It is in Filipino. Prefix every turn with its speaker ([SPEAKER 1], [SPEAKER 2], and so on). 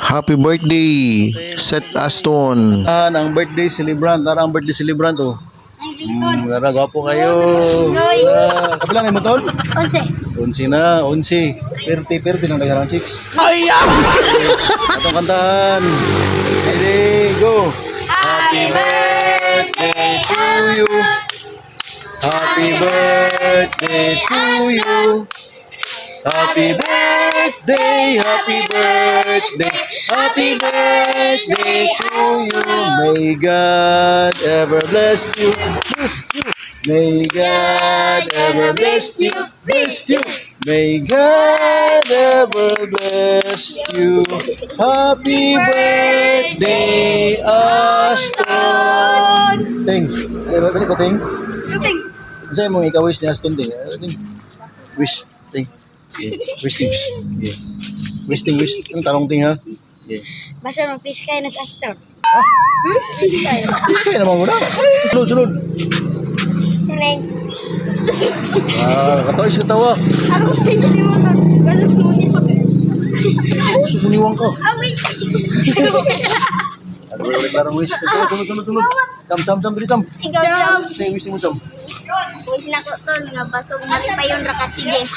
[SPEAKER 1] Happy birthday, Seth Aston.
[SPEAKER 2] Ang birthday celebrant. Tara ang birthday celebrant oh. Tara, gwapo kayo. Kapilang mo tol?
[SPEAKER 3] 11.
[SPEAKER 2] 11 na, 11. 30 lang nagarang chicks. Atong kantahan. Ready, go.
[SPEAKER 3] Happy birthday
[SPEAKER 2] To you. Happy birthday to you. Happy birthday, happy birthday, happy birthday to you. May God ever bless you, bless you. May God ever bless you, bless you. May God ever bless you. Happy birthday, Aston. Ting, dali ba ting? Sa'yo mo ikaw-wish ni Aston ting. Wish, ting. Yeah. Wish ting. Yeah. Wish ting, wish. Ang talong ting ha? Yeah.
[SPEAKER 3] Basta mag-please kayo na sa Aston.
[SPEAKER 2] Wish kayo naman muna. Sulod.
[SPEAKER 3] Turing.
[SPEAKER 2] Katoy sa tawa.
[SPEAKER 3] Ako please ni mo to. Ganun mo ni pag.
[SPEAKER 2] Suniwang ka.
[SPEAKER 3] Wait.
[SPEAKER 2] Ano ba yung larang wish? Sunod. Cam, bili cam.
[SPEAKER 3] Ikaw jump.
[SPEAKER 2] Say wish mo cam.
[SPEAKER 3] Wish na ko to nga basog malipayon ra ka sige.